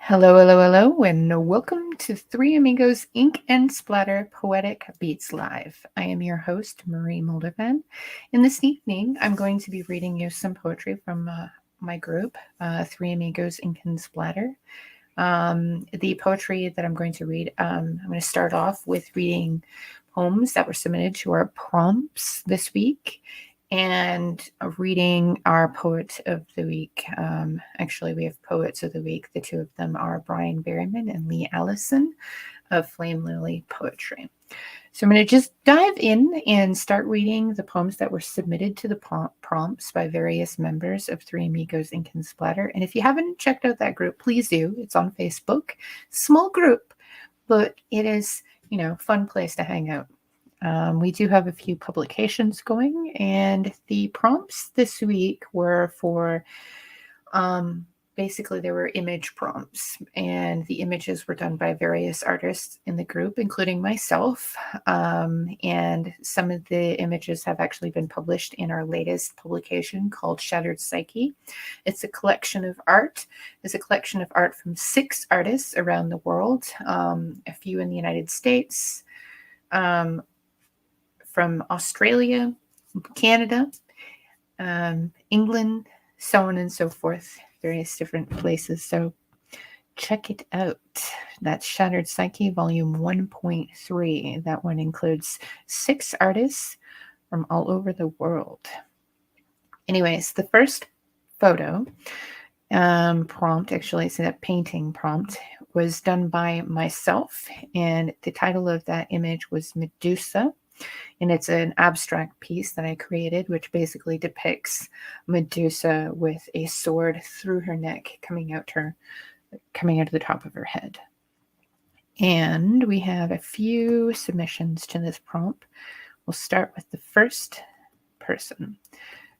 Hello, hello, hello, and welcome to Three Amigos Ink and Splatter Poetic Beats Live. I am your host, Marie Moldovan. And this evening, I'm going to be reading you some poetry from my group, Three Amigos Ink and Splatter. The poetry that I'm going to read, I'm going to start off with reading poems that were submitted to our prompts this week and reading our poet of the week. Actually, we have poets of the week. The two of them are Brian Berryman and Leigh Alison of Flame Lily Poetry. So I'm going to just dive in and start reading the poems that were submitted to the prompts by various members of Three Amigos Ink and Splatter. And if you haven't checked out that group, please do. It's on Facebook. Small group, but it is, fun place to hang out. We do have a few publications going, and the prompts this week were for basically there were image prompts, and the images were done by various artists in the group, including myself. And some of the images have actually been published in our latest publication called Shattered Psyche. It's a collection of art. It's a collection of art from 6 artists around the world, a few in the United States, from Australia, Canada, England, so on and so forth, various different places. So check it out. That's Shattered Psyche, volume 1.3. That one includes 6 artists from all over the world. Anyways, the first photo prompt, actually, it's a painting prompt, was done by myself, and the title of that image was Medusa. And it's an abstract piece that I created, which basically depicts Medusa with a sword through her neck, coming out of the top of her head. And we have a few submissions to this prompt. We'll start with the first person.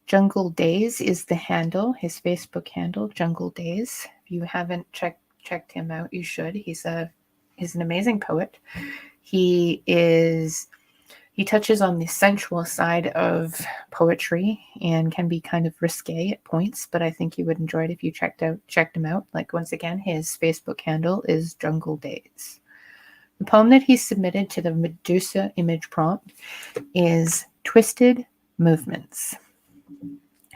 Jungle Daze is the handle, his Facebook handle, Jungle Daze. If you haven't checked him out, you should. He's an amazing poet. He touches on the sensual side of poetry and can be kind of risque at points, but I think you would enjoy it if you checked him out. Like, once again, his Facebook handle is Jungle Daze. The poem that he submitted to the Medusa image prompt is Twisted Movements.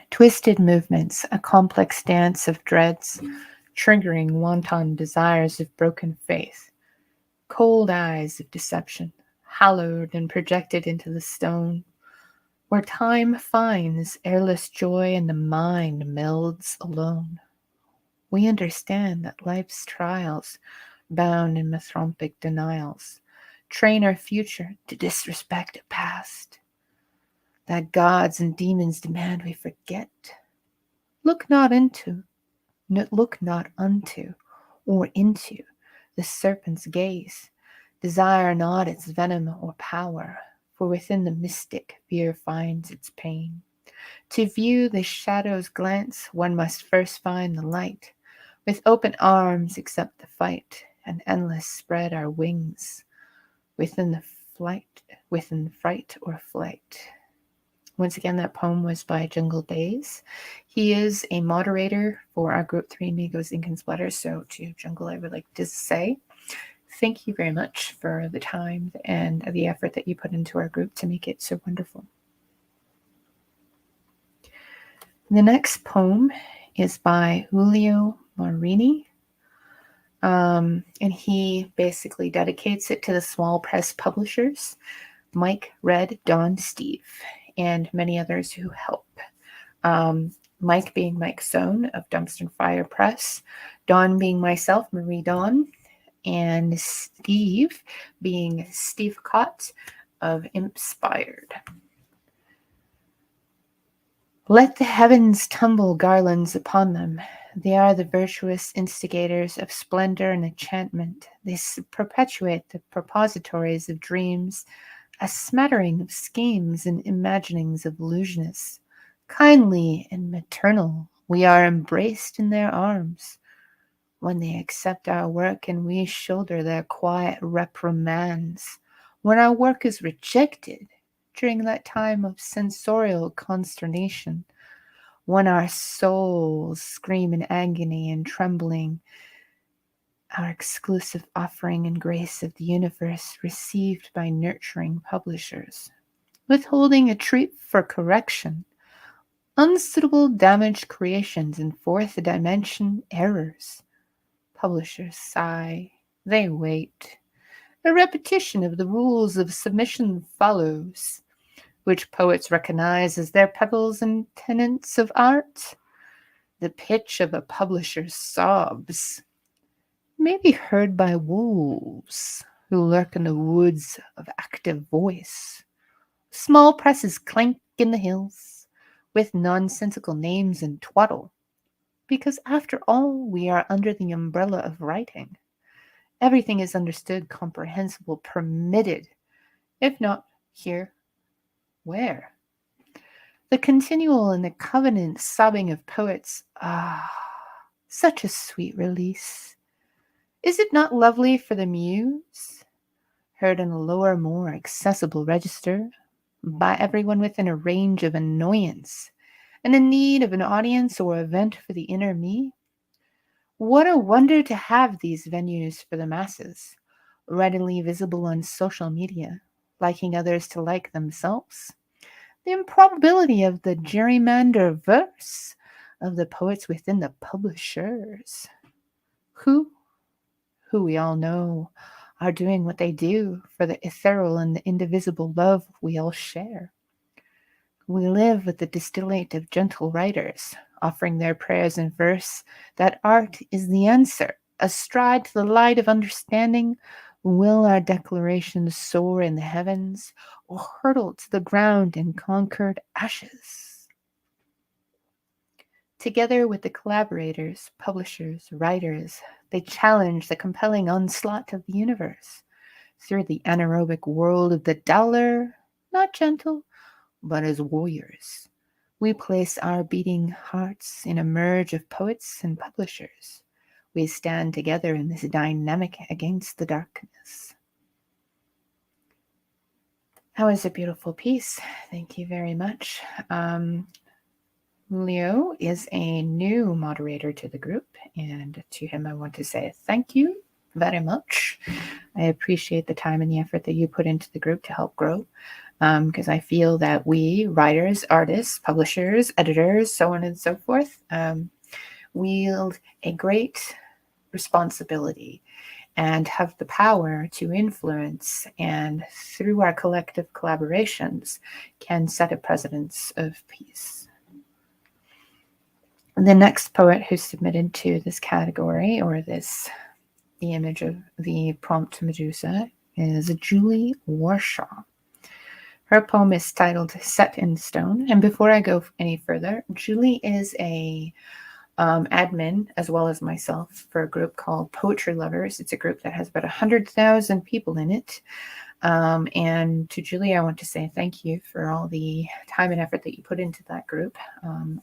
Twisted movements, a complex dance of dreads, triggering wanton desires of broken faith, cold eyes of deception, hallowed and projected into the stone, where time finds airless joy and the mind melds alone. We understand that life's trials, bound in misanthropic denials, train our future to disrespect a past, that gods and demons demand we forget. Look not unto, or into the serpent's gaze. Desire not its venom or power, for within the mystic fear finds its pain. To view the shadow's glance, one must first find the light. With open arms accept the fight, and endless spread our wings within fright or flight. Once again, that poem was by Jungle Daze. He is a moderator for our group Three Amigos Ink and Splatter. So to Jungle, I would like to say thank you very much for the time and the effort that you put into our group to make it so wonderful. The next poem is by Gulio Magrini. And he basically dedicates it to the small press publishers, Mike, Red, Don, Steve, and many others who help. Mike being Mike Sohn of Dumpster Fire Press, Don being myself, Marie Dawn, and Steve being Steve Cott of Inspired. Let the heavens tumble garlands upon them. They are the virtuous instigators of splendor and enchantment. They perpetuate the propositories of dreams, a smattering of schemes and imaginings of illusionists. Kindly and maternal, we are embraced in their arms. When they accept our work and we shoulder their quiet reprimands, when our work is rejected during that time of sensorial consternation, when our souls scream in agony and trembling, our exclusive offering and grace of the universe received by nurturing publishers, withholding a treat for correction, unsuitable damaged creations in fourth dimension errors. Publishers sigh, they wait. A repetition of the rules of submission follows, which poets recognize as their pebbles and tenets of art. The pitch of a publisher's sobs may be heard by wolves who lurk in the woods of active voice. Small presses clank in the hills with nonsensical names and twaddle, because after all we are under the umbrella of writing. Everything is understood, comprehensible, permitted. If not here, where? The continual and the covenant sobbing of poets, such a sweet release. Is it not lovely for the muse? Heard in a lower, more accessible register, by everyone within a range of annoyance, and in need of an audience or event for the inner me? What a wonder to have these venues for the masses, readily visible on social media, liking others to like themselves. The improbability of the gerrymander verse of the poets within the publishers, who we all know are doing what they do for the ethereal and the indivisible love we all share. We live with the distillate of gentle writers, offering their prayers in verse that art is the answer. Astride to the light of understanding, will our declarations soar in the heavens or hurtle to the ground in conquered ashes? Together with the collaborators, publishers, writers, they challenge the compelling onslaught of the universe through the anaerobic world of the dollar, not gentle, but as warriors. We place our beating hearts in a merge of poets and publishers. We stand together in this dynamic against the darkness. That was a beautiful piece. Thank you very much. Gulio is a new moderator to the group, and to him I want to say thank you very much. I appreciate the time and the effort that you put into the group to help grow, because I feel that we, writers, artists, publishers, editors, so on and so forth, wield a great responsibility and have the power to influence, and through our collective collaborations can set a precedence of peace. The next poet who submitted to this category, or the image of the prompt to Medusa, is Julie Walshaw. Her poem is titled Set in Stone. And before I go any further, Julie is a admin, as well as myself, for a group called Poetry Lovers. It's a group that has about 100,000 people in it. And to Julie, I want to say thank you for all the time and effort that you put into that group.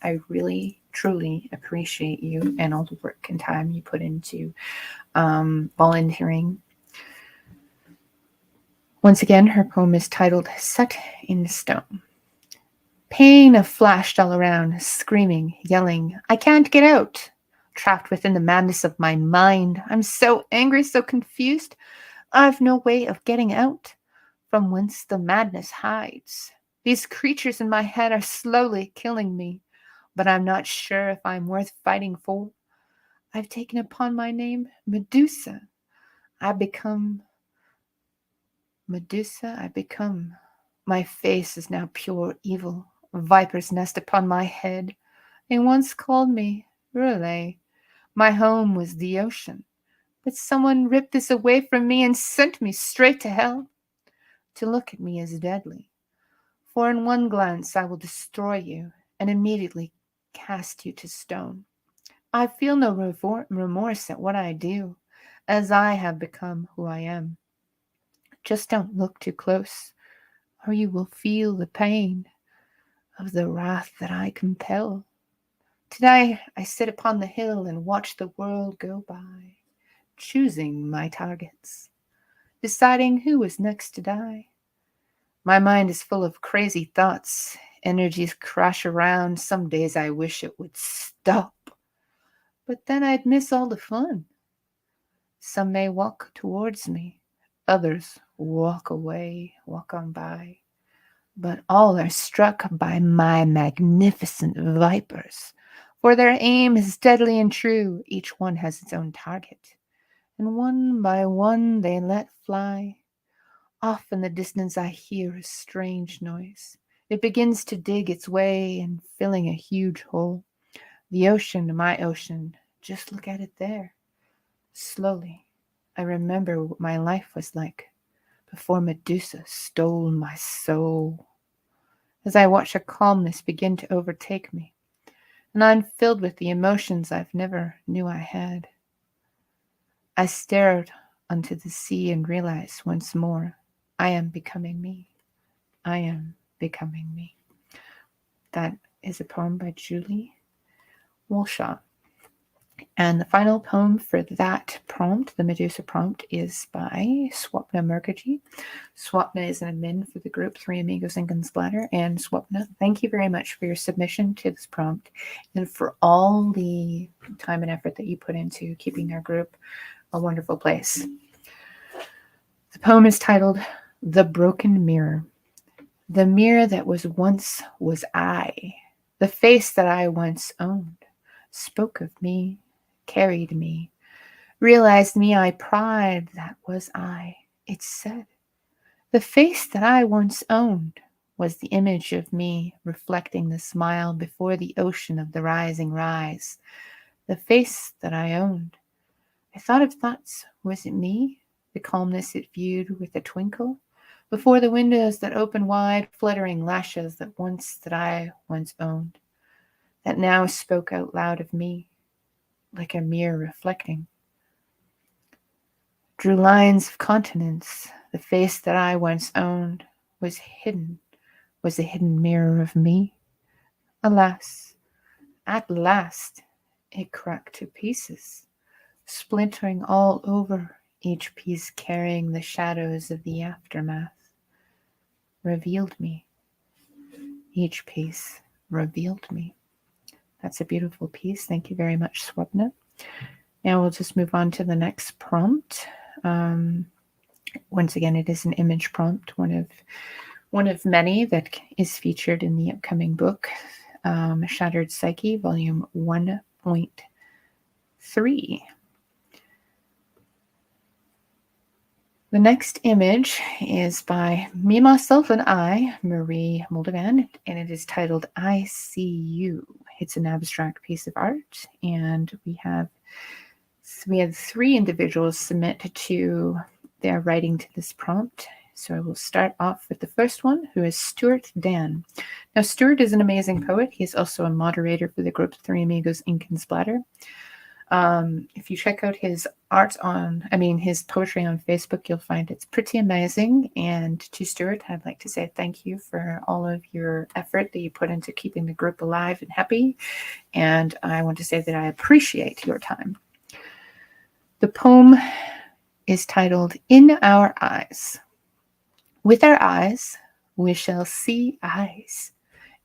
I really, truly appreciate you and all the work and time you put into volunteering. Once again, her poem is titled Set in Stone. Pain flashed all around, screaming, yelling, I can't get out. Trapped within the madness of my mind. I'm so angry, so confused. I've no way of getting out from whence the madness hides. These creatures in my head are slowly killing me, but I'm not sure if I'm worth fighting for. I've taken upon my name Medusa. I become Medusa. My face is now pure evil. A viper's nest upon my head. They once called me Rule. My home was the ocean. But someone ripped this away from me and sent me straight to hell. To look at me is deadly. For in one glance I will destroy you and immediately cast you to stone. I feel no remorse at what I do, as I have become who I am. Just don't look too close, or you will feel the pain of the wrath that I compel. Today I sit upon the hill and watch the world go by, choosing my targets, deciding who is next to die. My mind is full of crazy thoughts. Energies crash around. Some days I wish it would stop, but then I'd miss all the fun. Some may walk towards me, others walk away, walk on by, but all are struck by my magnificent vipers, for their aim is deadly and true. Each one has its own target, and one by one they let fly. Off in the distance I hear a strange noise. It begins to dig its way and filling a huge hole. The ocean, my ocean, just look at it there. Slowly, I remember what my life was like before Medusa stole my soul. As I watch a calmness begin to overtake me, and I'm filled with the emotions I've never knew I had. I stare out onto the sea and realize once more, I am becoming me. I am becoming me. That is a poem by Julie Walshaw. And the final poem for that prompt, the Medusa prompt, is by Swapna Murkerjeee. Swapna is an admin for the group 3 Amigos and Splatter. And Swapna, thank you very much for your submission to this prompt and for all the time and effort that you put into keeping our group a wonderful place. The poem is titled The Broken Mirror. The mirror that was I. The face that I once owned spoke of me, carried me, realized me, I pride that was I. It said, the face that I once owned was the image of me reflecting the smile before the ocean of the rising rise. The face that I owned. I thought of thoughts, was it me? The calmness it viewed with a twinkle? Before the windows that open wide, fluttering lashes that I once owned, that now spoke out loud of me, like a mirror reflecting. Drew lines of continents, the face that I once owned was a hidden mirror of me. Alas, at last, it cracked to pieces, splintering all over, each piece carrying the shadows of the aftermath. Revealed me. Each piece revealed me. That's a beautiful piece. Thank you very much, Swapna. Now we'll just move on to the next prompt. Once again, it is an image prompt, one of many that is featured in the upcoming book, Shattered Psyche, Volume 1.3. The next image is by Me, Myself, and I, Marie Moldovan, and it is titled I See You. It's an abstract piece of art, and we had 3 individuals submit to their writing to this prompt. So I will start off with the first one, who is Stuart Dann. Now, Stuart is an amazing poet. He is also a moderator for the group 3 Amigos Ink and Splatter. If you check out his his poetry on Facebook, you'll find it's pretty amazing. And to Stuart, I'd like to say thank you for all of your effort that you put into keeping the group alive and happy. And I want to say that I appreciate your time. The poem is titled In Our Eyes. With our eyes, we shall see eyes.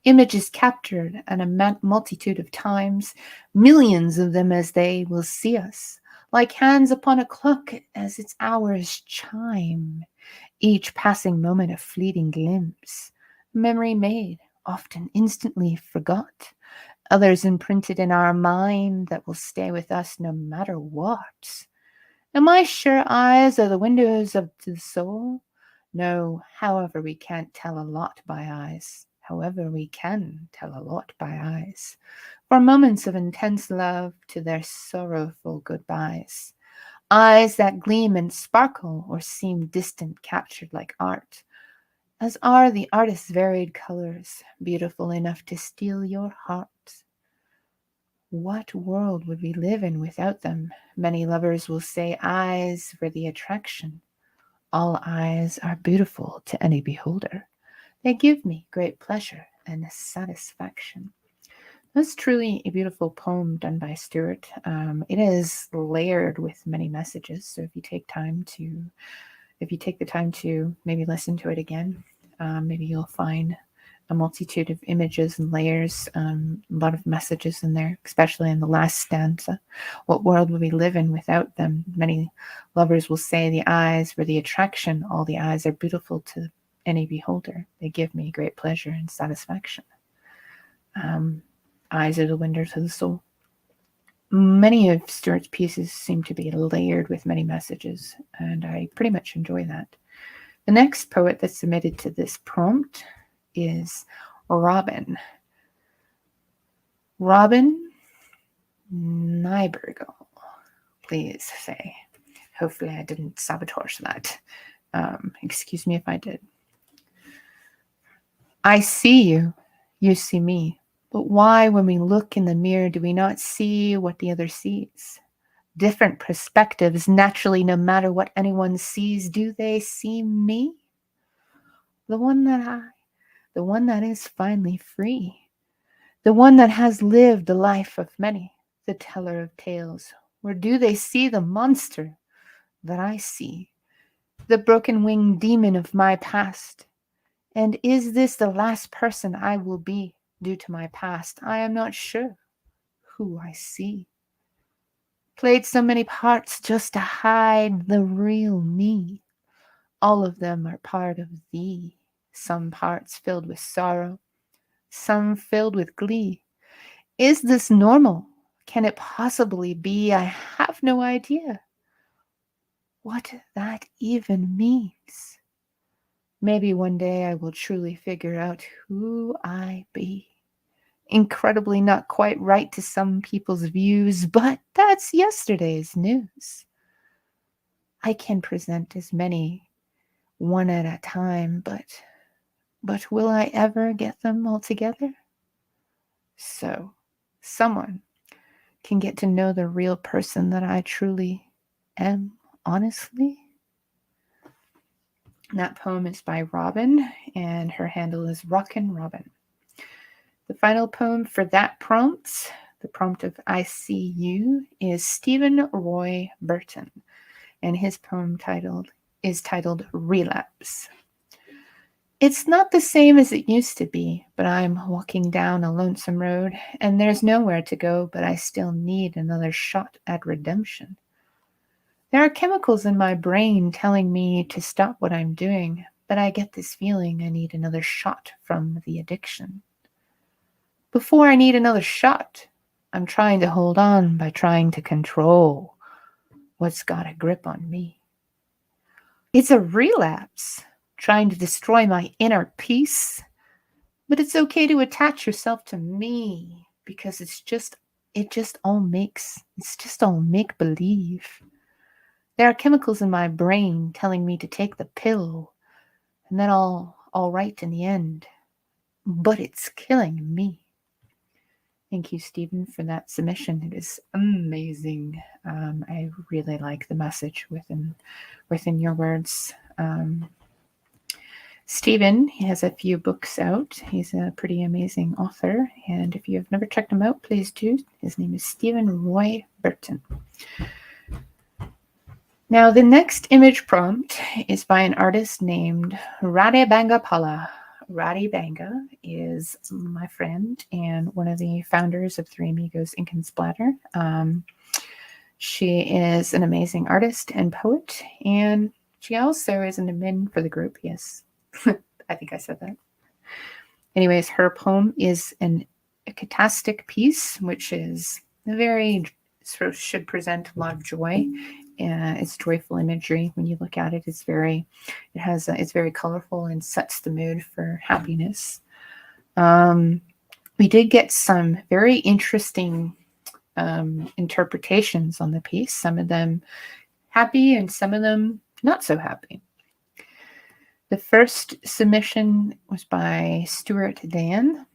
Images captured at a multitude of times, millions of them as they will see us, like hands upon a clock as its hours chime, each passing moment a fleeting glimpse, memory made, often instantly forgot, others imprinted in our mind that will stay with us no matter what. Am I sure eyes are the windows of the soul? No, however, we can't tell a lot by eyes. However, we can tell a lot by eyes. For moments of intense love to their sorrowful goodbyes. Eyes that gleam and sparkle or seem distant, captured like art. As are the artist's varied colors, beautiful enough to steal your heart. What world would we live in without them? Many lovers will say eyes for the attraction. All eyes are beautiful to any beholder. They give me great pleasure and satisfaction. That's truly a beautiful poem done by Stuart. It is layered with many messages. So if you take the time to maybe listen to it again, maybe you'll find a multitude of images and layers, a lot of messages in there, especially in the last stanza. What world would we live in without them? Many lovers will say the eyes were the attraction. All the eyes are beautiful to any beholder. They give me great pleasure and satisfaction. Eyes are the window to the soul. Many of Stuart's pieces seem to be layered with many messages, and I pretty much enjoy that. The next poet that's submitted to this prompt is Robin. Robin Neibergall, please say. Hopefully I didn't sabotage that. Excuse me if I did. I see you, you see me. But why, when we look in the mirror, do we not see what the other sees? Different perspectives, naturally, no matter what anyone sees, do they see me? The one that is finally free, the one that has lived the life of many, the teller of tales, or do they see the monster that I see, the broken-winged demon of my past? And is this the last person I will be? Due to my past, I am not sure who I see. Played so many parts just to hide the real me. All of them are part of thee. Some parts filled with sorrow, some filled with glee. Is this normal? Can it possibly be? I have no idea what that even means. Maybe one day I will truly figure out who I be. Incredibly not quite right to some people's views, but that's yesterday's news. I can present as many one at a time, but will I ever get them all together? So someone can get to know the real person that I truly am, honestly. And that poem is by Robin, and her handle is Rockin' Robin. The final poem for that prompt, the prompt of I See You, is Stephen Roy Burton, and his poem is titled Relapse. It's not the same as it used to be, but I'm walking down a lonesome road, and there's nowhere to go, but I still need another shot at redemption. There are chemicals in my brain telling me to stop what I'm doing, but I get this feeling I need another shot from the addiction. Before I need another shot, I'm trying to hold on by trying to control what's got a grip on me. It's a relapse, trying to destroy my inner peace. But it's okay to attach yourself to me because it's just all make-believe. There are chemicals in my brain telling me to take the pill, and then all right in the end. But it's killing me. Thank you, Stephen, for that submission. It is amazing. I really like the message within your words. Stephen, he has a few books out. He's a pretty amazing author, and if you have never checked him out, please do. His name is Stephen Roy Burton. Now, the next image prompt is by an artist named Radibanga Pala. Radibanga is my friend and one of the founders of Three Amigos Ink and Splatter. She is an amazing artist and poet, and she also is an admin for the group. Yes, I think I said that. Anyways, her poem is an ecatastic piece, which is should present a lot of joy. It's joyful imagery. When you look at it, it's very colorful and sets the mood for happiness. We did get some very interesting interpretations on the piece. Some of them happy and some of them not so happy. The first submission was by Stuart Dann,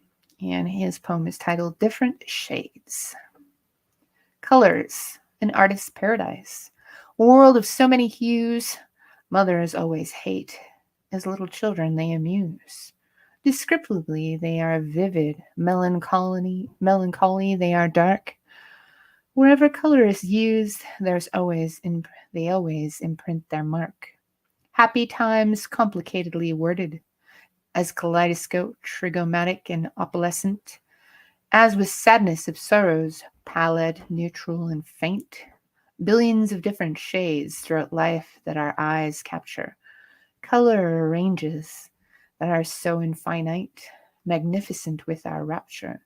and his poem is titled Different Shades. Colors, an artist's paradise. A world of so many hues, mothers always hate. As little children they amuse. Descriptively they are vivid, melancholy they are dark. Wherever color is used, they always imprint their mark. Happy times complicatedly worded, as kaleidoscope, trigomatic, and opalescent, as with sadness of sorrows, pallid, neutral, and faint, billions of different shades throughout life that our eyes capture, color ranges that are so infinite, magnificent with our rapture.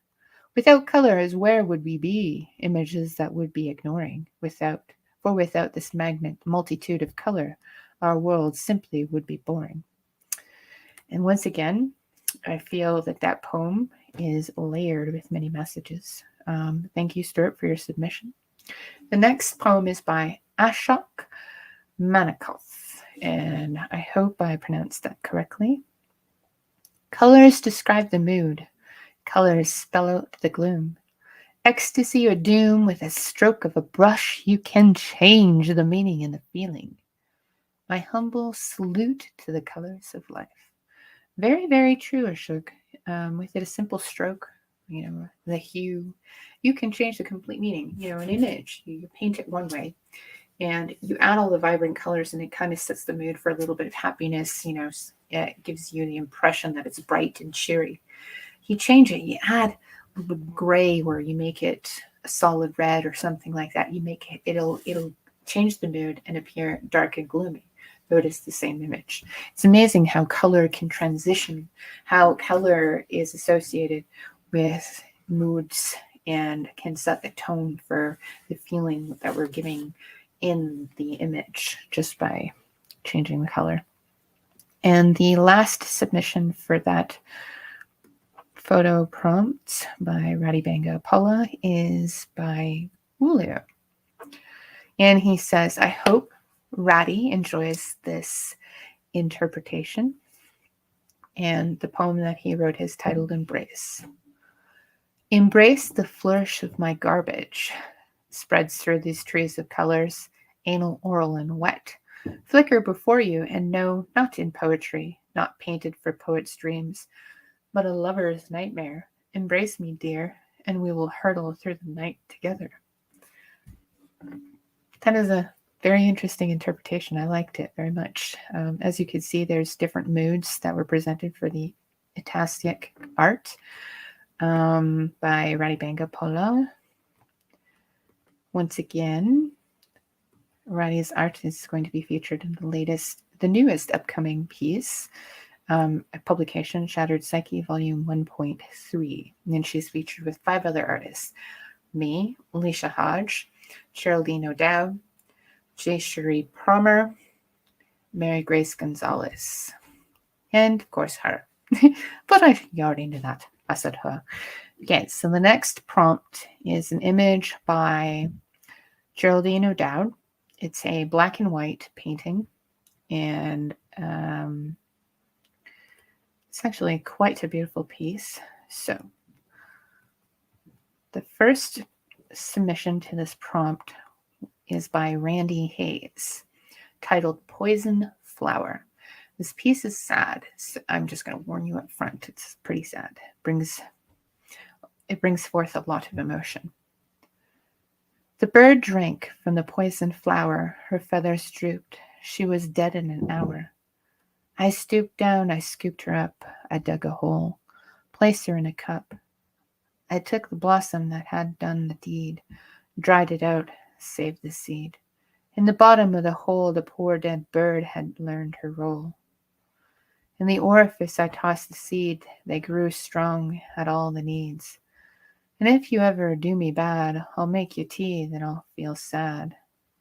Without color, as where would we be? Images that would be ignoring. Without this magnet multitude of color, our world simply would be boring. And once again, I feel that that poem is layered with many messages. Thank you, Stuart, for your submission. The next poem is by Ashok Manikoth, and I hope I pronounced that correctly. Colors describe the mood. Colors spell out the gloom. Ecstasy or doom, with a stroke of a brush, you can change the meaning and the feeling. My humble salute to the colors of life. Very, very true, Ashok. With it, a simple stroke, the hue, you can change the complete meaning. An image, you paint it one way, and you add all the vibrant colors, and it kind of sets the mood for a little bit of happiness. It gives you the impression that it's bright and cheery. You change it, you add a little gray, where you make it a solid red or something like that. You make it, it'll change the mood and appear dark and gloomy, though it is the same image. It's amazing how color can transition, how color is associated with moods and can set the tone for the feeling that we're giving in the image just by changing the color. And the last submission for that photo prompt by Radibanga Paula is by Gulio. And he says, I hope Radi enjoys this interpretation. And the poem that he wrote is titled Embrace. Embrace the flourish of my garbage. Spreads through these trees of colors, anal, oral, and wet. Flicker before you, and no, not in poetry, not painted for poets' dreams, but a lover's nightmare. Embrace me, dear, and we will hurtle through the night together. That is a very interesting interpretation. I liked it very much. As you can see, there's different moods that were presented for the Itasic art by Radibanga Paula. Once again, Radi's art is going to be featured in the newest upcoming piece, a publication, Shattered Psyche, Volume 1.3. And then she's featured with 5 other artists. Me, Alicia Hodge, Geraldine O'Dowd, J. Cherie Palmer, Mary Grace Gonzalez, and of course her. But you already knew that. I said her. Okay, so the next prompt is an image by Geraldine O'Dowd. It's a black and white painting, and it's actually quite a beautiful piece. So the first submission to this prompt is by Randy Hayes, titled Poison Flower. This piece is sad. So I'm just going to warn you up front. It's pretty sad. It brings forth a lot of emotion. The bird drank from the poisoned flower. Her feathers drooped. She was dead in an hour. I stooped down. I scooped her up. I dug a hole, placed her in a cup. I took the blossom that had done the deed, dried it out, saved the seed. In the bottom of the hole, the poor dead bird had learned her role. In the orifice I tossed the seed. They grew strong, had all the needs. And if you ever do me bad, I'll make you tea, then I'll feel sad.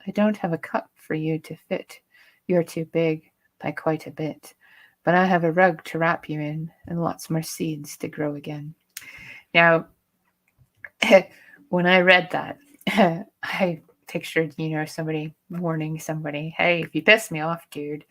I don't have a cup for you to fit. You're too big by quite a bit. But I have a rug to wrap you in, and lots more seeds to grow again. Now, when I read that, I pictured, somebody warning somebody, hey, if you piss me off, dude,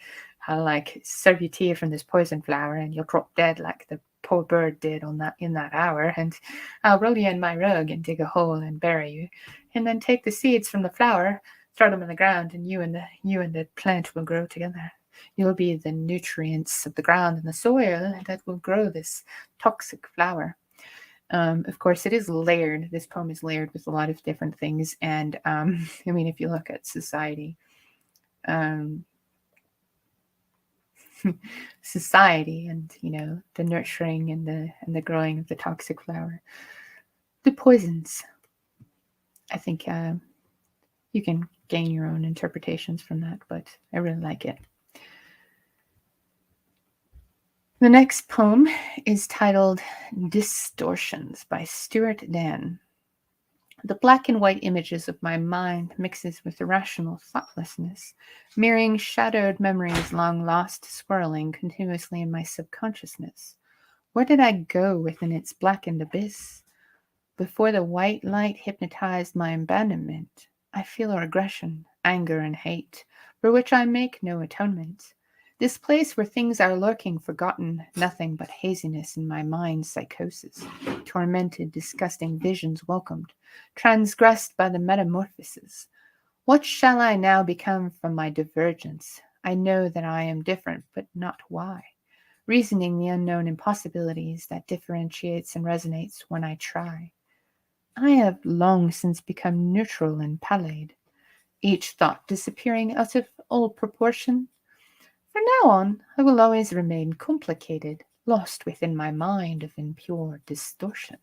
I'll serve you tea from this poison flower and you'll drop dead like the poor bird did in that hour, and I'll roll you in my rug and dig a hole and bury you, and then take the seeds from the flower, throw them in the ground, and you and the plant will grow together. You'll be the nutrients of the ground and the soil that will grow this toxic flower. Of course, it is layered. This poem is layered with a lot of different things. And if you look at society, society and, the nurturing and the growing of the toxic flower. The poisons. I think you can gain your own interpretations from that, but I really like it. The next poem is titled Distortions by Stuart, Dann. The black and white images of my mind mixes with irrational thoughtlessness, mirroring shadowed memories long lost, swirling continuously in my subconsciousness. Where did I go within its blackened abyss? Before the white light hypnotized my abandonment, I feel aggression, anger, and hate, for which I make no atonement. This place where things are lurking forgotten, nothing but haziness in my mind's psychosis, tormented, disgusting visions welcomed, transgressed by the metamorphosis. What shall I now become from my divergence? I know that I am different, but not why. Reasoning the unknown impossibilities that differentiates and resonates when I try. I have long since become neutral and pallid, each thought disappearing out of all proportion. From now on, I will always remain complicated, lost within my mind of impure distortion.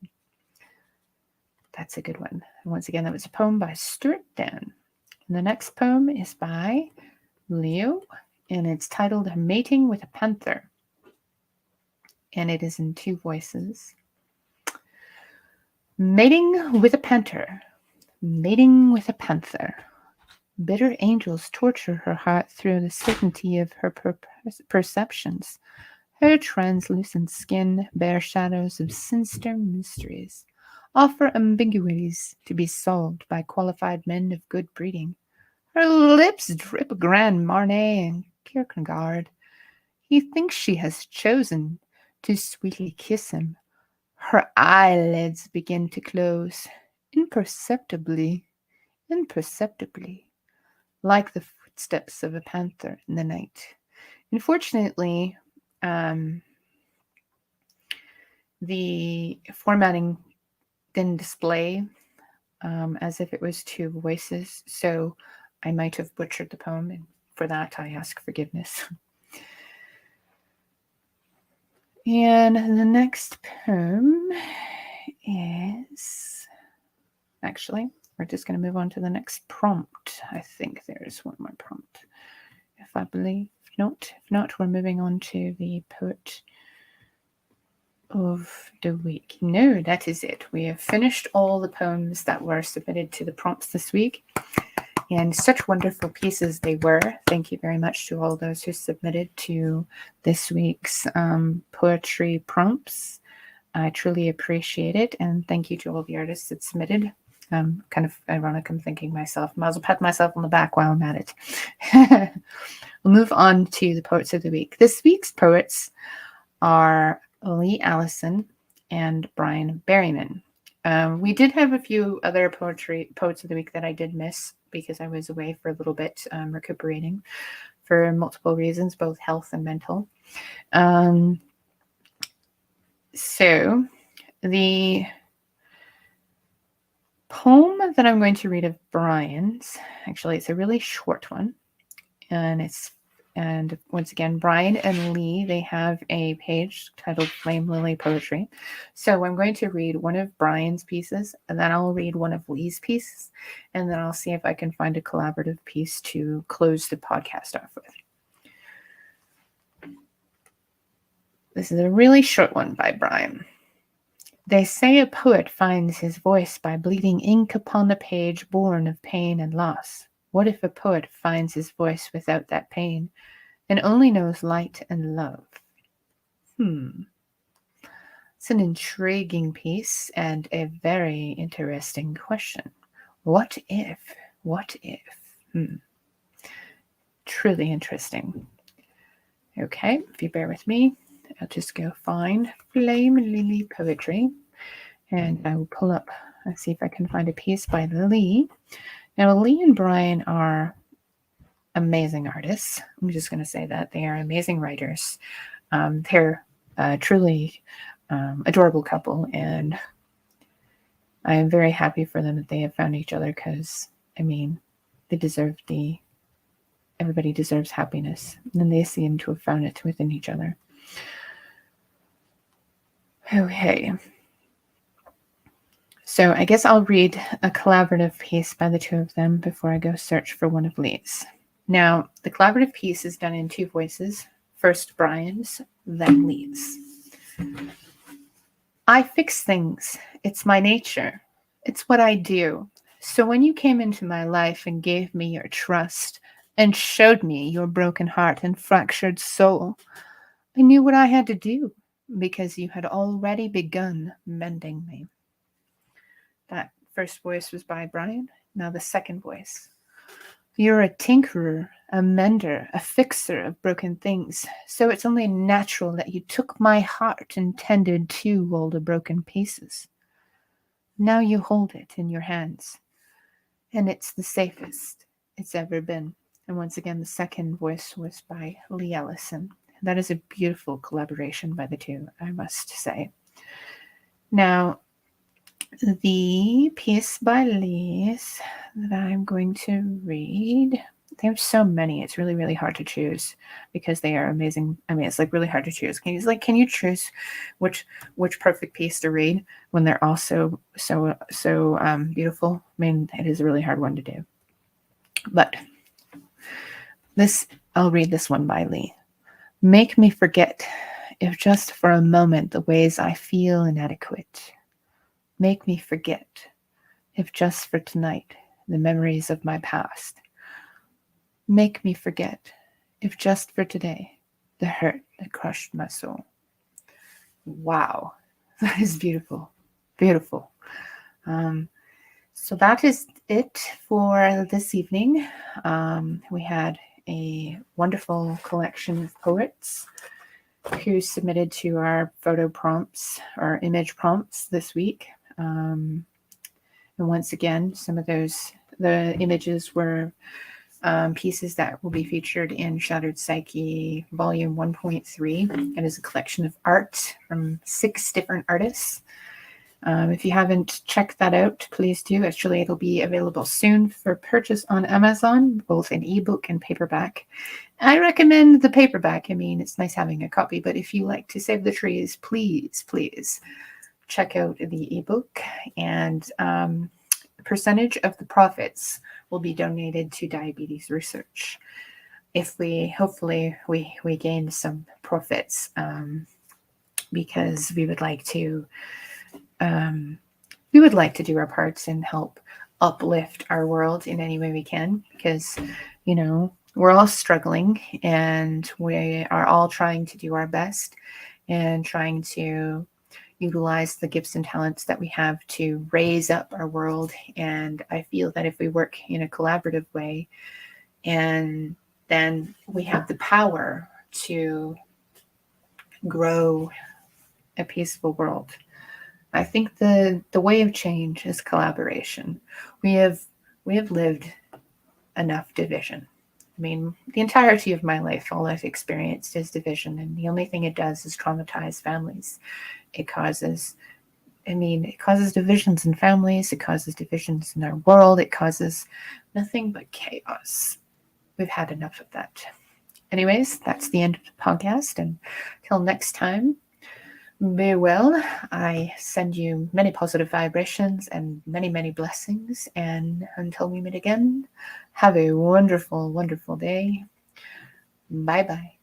That's a good one. And once again, that was a poem by Stuart, Dann. And the next poem is by Leigh, and it's titled Mating with a Panther. And it is in 2 voices. Mating with a panther, mating with a panther. Bitter angels torture her heart through the certainty of her perceptions. Her translucent skin bears shadows of sinister mysteries, offer ambiguities to be solved by qualified men of good breeding. Her lips drip Grand Marnier and Kierkegaard. He thinks she has chosen to sweetly kiss him. Her eyelids begin to close, imperceptibly, like the footsteps of a panther in the night. Unfortunately, the formatting didn't display as if it was 2 voices, so I might have butchered the poem, and for that I ask forgiveness. And the next poem is... Actually, we're just going to move on to the next prompt. I think there's one more prompt, if I believe. If not, we're moving on to the poet of the week. No, that is it. We have finished all the poems that were submitted to the prompts this week, and such wonderful pieces they were. Thank you very much to all those who submitted to this week's poetry prompts. I truly appreciate it, and thank you to all the artists that submitted. Kind of ironic, I'm thinking myself, might as well pat myself on the back while I'm at it. We'll move on to the poets of the week. This week's poets are Leigh, Alison, and Brian Berryman. We did have a few other poets of the week that I did miss because I was away for a little bit, recuperating for multiple reasons, both health and mental. So the poem that I'm going to read of Brian's, actually, it's a really short one, and once again, Brian and Leigh, they have a page titled Flame Lily Poetry. So I'm going to read one of Brian's pieces, and then I'll read one of Leigh's pieces, and then I'll see if I can find a collaborative piece to close the podcast off with. This is a really short one by Brian. They say a poet finds his voice by bleeding ink upon the page born of pain and loss. What if a poet finds his voice without that pain and only knows light and love? It's an intriguing piece and a very interesting question. What if? Truly interesting. Okay, if you bear with me, I'll just go find Flame Lily Poetry, and I will pull up and see if I can find a piece by Leigh. Now, Leigh and Brian are amazing artists. I'm just going to say that. They are amazing writers. They're truly adorable couple, and I am very happy for them that they have found each other because, I mean, they deserve the everybody deserves happiness. And they seem to have found it within each other. Okay. So I guess I'll read a collaborative piece by the two of them before I go search for one of Leigh's. Now, the collaborative piece is done in two voices. First Brian's, then Leigh's. I fix things. It's my nature. It's what I do. So when you came into my life and gave me your trust and showed me your broken heart and fractured soul, I knew what I had to do because you had already begun mending me. That first voice was by Brian. Now the second voice. You're a tinkerer, a mender, a fixer of broken things, so it's only natural that you took my heart and tended to all the broken pieces. Now you hold it in your hands, and it's the safest it's ever been. And once again, the second voice was by Leigh Alison. That is a beautiful collaboration by the two, I must say. Now, the piece by Leigh that I'm going to read, there's so many, it's really, really hard to choose because they are amazing. I mean, it's like really hard to choose. Can you choose which perfect piece to read when they're all so beautiful? I mean, it is a really hard one to do. But I'll read this one by Leigh. Make me forget, if just for a moment, the ways I feel inadequate. Make me forget, if just for tonight, the memories of my past. Make me forget, if just for today, the hurt that crushed my soul. Wow, that is beautiful, beautiful. So that is it for this evening. We had a wonderful collection of poets who submitted to our photo prompts or image prompts this week. And once again, some of the images were pieces that will be featured in Shattered Psyche Volume 1.3. It is a collection of art from 6 different artists. If you haven't checked that out, please do. Actually, it'll be available soon for purchase on Amazon, both in ebook and paperback. I recommend the paperback. I mean, it's nice having a copy, but if you like to save the trees, please check out the ebook, and a percentage of the profits will be donated to diabetes research. If hopefully we gain some profits, because we would like to do our parts and help uplift our world in any way we can, because we're all struggling and we are all trying to do our best and trying to utilize the gifts and talents that we have to raise up our world. And I feel that if we work in a collaborative way, and then we have the power to grow a peaceful world. I think the way of change is collaboration. We have lived enough division. I mean, the entirety of my life, all I've experienced is division, and the only thing it does is traumatize families. It causes divisions in families. It causes divisions in our world. It causes nothing but chaos. We've had enough of that. Anyways, that's the end of the podcast. And till next time, be well. I send you many positive vibrations and many, many blessings. And until we meet again, have a wonderful, wonderful day. Bye-bye.